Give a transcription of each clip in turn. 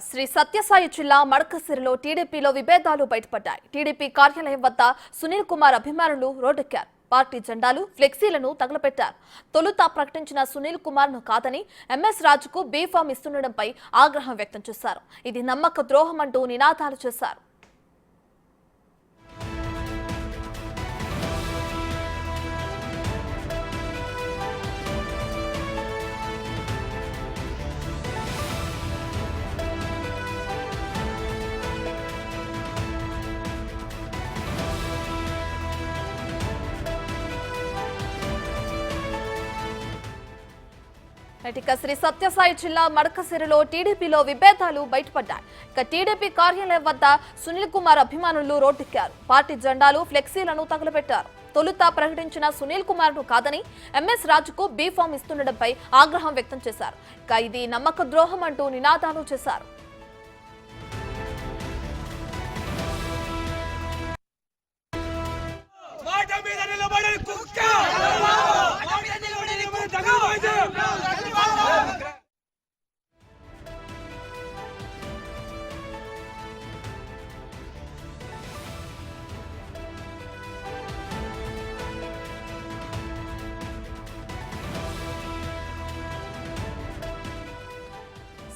శ్రీ సత్యసాయి జిల్లా మడకసిరిలో టీడీపీలో విభేదాలు బయటపడ్డాయి. టీడీపీ కార్యాలయం వద్ద సునీల్ కుమార్ అభిమానులు రోడ్డెక్కారు. పార్టీ జెండాలు, ఫ్లెక్సీలను తగలబెట్టారు. తొలుత ప్రకటించిన సునీల్ కుమార్ ను కాదని ఎంఎస్ రాజుకు బీఫామ్ ఇస్తుండడంపై ఆగ్రహం వ్యక్తం చేశారు. ఇది నమ్మక ద్రోహం అంటూ నినాదాలు చేశారు. శ్రీ సత్యసాయి జిల్లా మడకసిరిలో టీడీపీలో విభేదాలు బయటపడ్డాయి. టీడీపీ కార్యాలయం వద్ద సునీల్ కుమార్ అభిమానులు రోడ్డెక్కారు. పార్టీ జెండాలు, ఫ్లెక్సీలను తగలబెట్టారు. తొలుత ప్రకటించిన సునీల్ కుమార్ ను కాదని ఎంఎస్ రాజుకు బీఫామ్ ఇస్తుండడంపై ఆగ్రహం వ్యక్తం చేశారు. ఇది నమ్మక ద్రోహం అంటూ నినాదాలు చేశారు.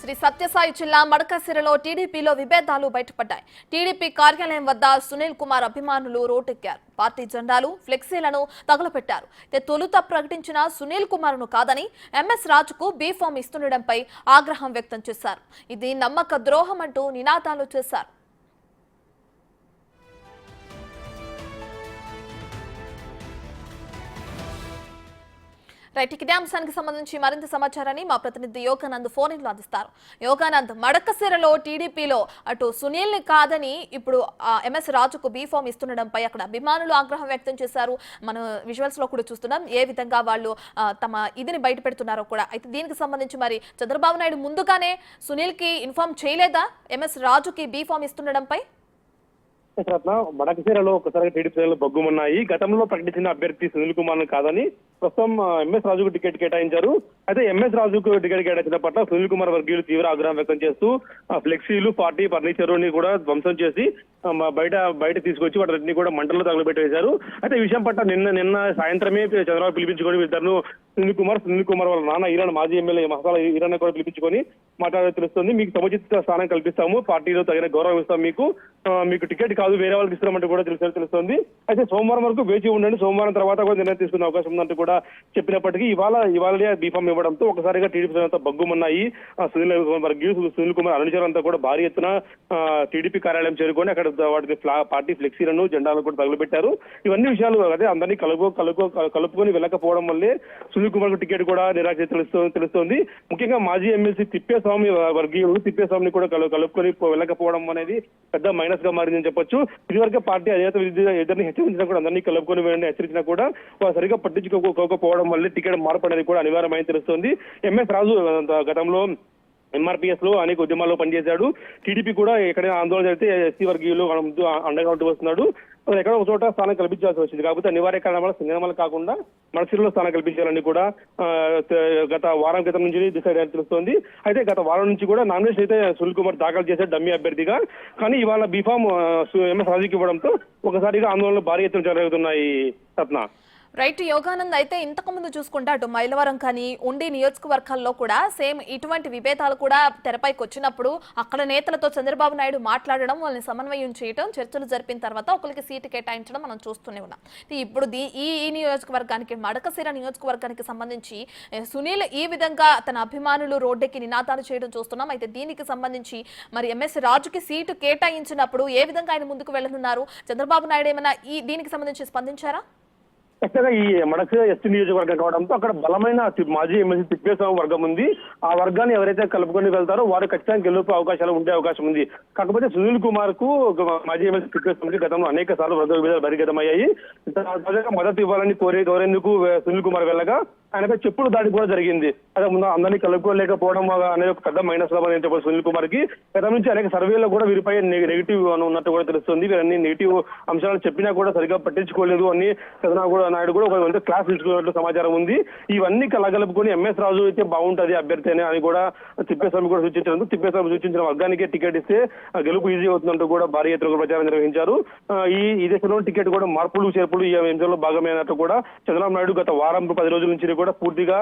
శ్రీ సత్యసాయి జిల్లా మడకసిరిలో టీడీపీలో విభేదాలు బయటపడ్డాయి. టీడీపీ కార్యాలయం వద్ద సునీల్ కుమార్ అభిమానులు రోడ్డెక్కారు. పార్టీ జెండాలు, ఫ్లెక్సీలను తగలబెట్టారు. తొలుత ప్రకటించిన సునీల్ కుమార్ ను కాదని ఎంఎస్ రాజుకు బీఫామ్ ఇస్తుండడంపై ఆగ్రహం వ్యక్తం చేశారు. ఇది నమ్మక ద్రోహం అంటూ నినాదాలు చేశారు. ఇదే అంశానికి సంబంధించి మరింత సమాచారాన్ని మా ప్రతినిధి యోగానంద్ ఫోన్ ఇన్లో అందిస్తారు. యోగానంద్, మడకసిరలో టీడీపీలో అటు సునీల్ ని కాదని ఇప్పుడు ఎంఎస్ రాజుకు బీఫామ్ ఇస్తుండడంపై అక్కడ అభిమానులు ఆగ్రహం వ్యక్తం చేశారు. మనం విజువల్స్ లో కూడా చూస్తున్నాం ఏ విధంగా వాళ్ళు తమ ఇదిని బయట పెడుతున్నారో కూడా. అయితే దీనికి సంబంధించి మరి చంద్రబాబు నాయుడు ముందుగానే సునీల్ కి ఇన్ఫార్మ్ చేయలేదా ఎంఎస్ రాజుకి బీఫామ్ ఇస్తుండడంపై? మడకసిరలో ఒకసారి టీడీపీ బొగ్గుమన్నాయి. గతంలో ప్రకటించిన అభ్యర్థి సునీల్ కుమార్ కాదని ప్రస్తుతం ఎంఎస్ రాజుకు టికెట్ కేటాయించారు. అయితే ఎంఎస్ రాజుకు టికెట్ కేటాయించిన పట్ల సునీల్ కుమార్ వర్గీయులు తీవ్ర ఆగ్రహం వ్యక్తం చేస్తూ ఫ్లెక్సీలు, పార్టీ ఫర్నిచర్ ని కూడా ధ్వంసం చేసి బయట తీసుకొచ్చి వాటిని కూడా మంటల్లో తగలబెట్టేశారు. అయితే ఈ విషయం పట్ల నిన్న సాయంత్రమే చంద్రబాబు పిలిపించుకొని ఇద్దరు సునీల్ కుమార్ వాళ్ళ నాన్న ఈరాన్ మాజీ ఎమ్మెల్యే మసాలా ఈరాన్ కూడా పిలిపించుకొని మాట్లాడే తెలుస్తుంది. మీకు సముచిత స్థానం కల్పిస్తాము, పార్టీలో తగిన గౌరవం ఇస్తాం, మీకు టికెట్ కాదు వేరే వాళ్ళకి ఇస్తామంటూ కూడా తెలుస్తుంది. అయితే సోమవారం వరకు వేచి ఉండండి, సోమవారం తర్వాత కూడా నిర్ణయం తీసుకునే అవకాశం ఉందంటూ కూడా చెప్పినప్పటికీ ఇవాళ బీఫామ్ ఇవ్వడంతో ఒకసారిగా టీడీపీ అంతా బగ్గుమన్నాయి. సునీల్ కుమార్ అనుచరులంతా కూడా భారీ ఎత్తున టీడీపీ కార్యాలయం చేరుకొని అక్కడ వాటి పార్టీ ఫ్లెక్సీలను, జెండాలను కూడా తగులుపెట్టారు. ఇవన్నీ విషయాలు అదే అందరినీ కలుపుకొని వెళ్ళకపోవడం వల్లే సునీల్ కుమార్ కు టికెట్ కూడా నిరాశ తెలుస్తోంది. ముఖ్యంగా మాజీ ఎమ్మెల్సీ తిప్పేస్వామి వర్గీయులు తిప్పేస్వామిని కూడా కలుపుకొని వెళ్ళకపోవడం అనేది పెద్ద మైనస్ గా మారిందని చెప్పొచ్చు. ఇదివరకే పార్టీ ఇద్దరిని హెచ్చరించినా కూడా అందరినీ కలుపుకొని వెళ్ళని హెచ్చరించినా కూడా సరిగా పట్టించుకోకపోవడం వల్లే టికెట్ మార్పు అనేది కూడా అనివార్యమని తెలుస్తోంది. ఎంఎస్ రాజు గతంలో ఎంఆర్పీఎస్ లో అనేక ఉద్యమాల్లో పనిచేశాడు. టీడీపీ కూడా ఎక్కడైనా ఆందోళన జరిగితే ఎస్సీ వర్గీయులు అండగా ఉంటూ వస్తున్నాడు. ఎక్కడో ఒక చోట స్థానం కల్పించాల్సి వచ్చింది. కాకపోతే అనివార్య కారణం వల్ల సింగనమల కాకుండా మడకసిరిలో స్థానం కల్పించాలని కూడా గత వారం క్రితం నుంచి డిసైడ్ అని తెలుస్తోంది. అయితే గత వారం నుంచి కూడా నామినేషన్ అయితే సునీల్ కుమార్ దాఖలు చేశాడు డమ్మీ అభ్యర్థిగా. కానీ ఇవాళ బీఫామ్ ఎంఎస్ రాజుకి ఇవ్వడంతో ఒకసారిగా ఆందోళనలు భారీ ఎత్తున జరుగుతున్నాయి. రత్న రైట్ యోగానంద్, అయితే ఇంతకు ముందు చూసుకుంటే అటు మైలవరం కానీ ఉండి నియోజకవర్గాల్లో కూడా సేమ్ ఇటువంటి విభేదాలు కూడా తెరపైకి వచ్చినప్పుడు అక్కడ నేతలతో చంద్రబాబు నాయుడు మాట్లాడడం, వాళ్ళని సమన్వయం చేయడం, చర్చలు జరిపిన తర్వాత ఒకరికి సీటు కేటాయించడం మనం చూస్తూనే ఉన్నాం. ఇప్పుడు ఈ నియోజకవర్గానికి, మడకసిర నియోజకవర్గానికి సంబంధించి సునీల్ ఈ విధంగా తన అభిమానులు రోడ్డెక్కి నినాదాలు చేయడం చూస్తున్నాం. అయితే దీనికి సంబంధించి మరి ఎంఎస్ రాజుకి సీటు కేటాయించినప్పుడు ఏ విధంగా ఆయన ముందుకు వెళ్ళనున్నారు? చంద్రబాబు నాయుడు ఏమైనా దీనికి సంబంధించి స్పందించారా? ఖచ్చితంగా ఈ మడకసిర ఎస్టీ నియోజకవర్గం కావడంతో అక్కడ బలమైన మాజీ ఎమ్మెల్సీ తిప్పేస్వామి వర్గం ఉంది. ఆ వర్గాన్ని ఎవరైతే కలుపుకొని వెళ్తారో వారు ఖచ్చితంగా గెలుపు అవకాశాలు ఉండే అవకాశం ఉంది. కాకపోతే సునీల్ కుమార్ కు మాజీ ఎమ్మెల్సీ తిప్పేస్వామికి గతంలో అనేక సార్లు వర్గ విభేదాలు బహిర్గతమయ్యాయి. తాజాగా మద్దతు ఇవ్వాలని కోరేందుకు సునీల్ కుమార్ వెళ్ళగా ఆయనపై చెప్పుడు దాడి కూడా జరిగింది. అదే ముందు అందరినీ కలుపుకోలేకపోవడం అనేది ఒక పెద్ద మైనస్ అని చెప్పారు సునీల్ కుమార్ కి. గతం నుంచి అనేక సర్వేలో కూడా వీరిపై నెగిటివ్ ఉన్నట్టు కూడా తెలుస్తుంది. వీరన్ని నెగిటివ్ అంశాలు చెప్పినా కూడా సరిగ్గా పట్టించుకోలేదు అని చంద్రబాబు నాయుడు కూడా ఒక క్లాస్ తీసుకున్నట్టు సమాచారం ఉంది. ఇవన్నీ కలగలుపుకొని ఎంఎస్ రాజు అయితే బాగుంటది అభ్యర్థి అని కూడా తిప్పేస్వామి కూడా సూచించారు. తిప్పేస్వామి సూచించిన వర్గానికే టికెట్ ఇస్తే గెలుపు ఈజీ అవుతుందంటూ కూడా భారీ ఎత్తున ప్రచారం నిర్వహించారు. ఈ దేశంలో టికెట్ కూడా మార్పులు చేర్పులు ఈ అంశంలో భాగమైనట్టు కూడా చంద్రబాబు నాయుడు గత వారం 10 రోజుల నుంచి కూడా పూర్తిగా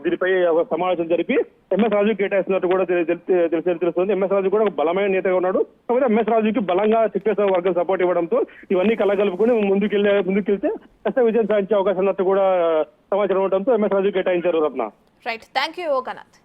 దీనిపై ఒక సమావేశం జరిపి ఎంఎస్ రాజు కేటాయిస్తున్నట్టు కూడా తెలుస్తుంది. ఎంఎస్ రాజు కూడా ఒక బలమైన నేతగా ఉన్నాడు. కాకపోతే ఎంఎస్ రాజుకి బలంగా తిప్పేస్వామి వర్గం సపోర్ట్ ఇవ్వడంతో ఇవన్నీ కలగలుపుకొని ముందుకెళ్తే ఖచ్చితంగా విజయం సాధించే అవకాశం ఉన్నట్టు కూడా సమాచారం ఉండడంతో ఎంఎస్ రాజు కేటాయించారు రత్న. Right, thank you ఓకనాథ్.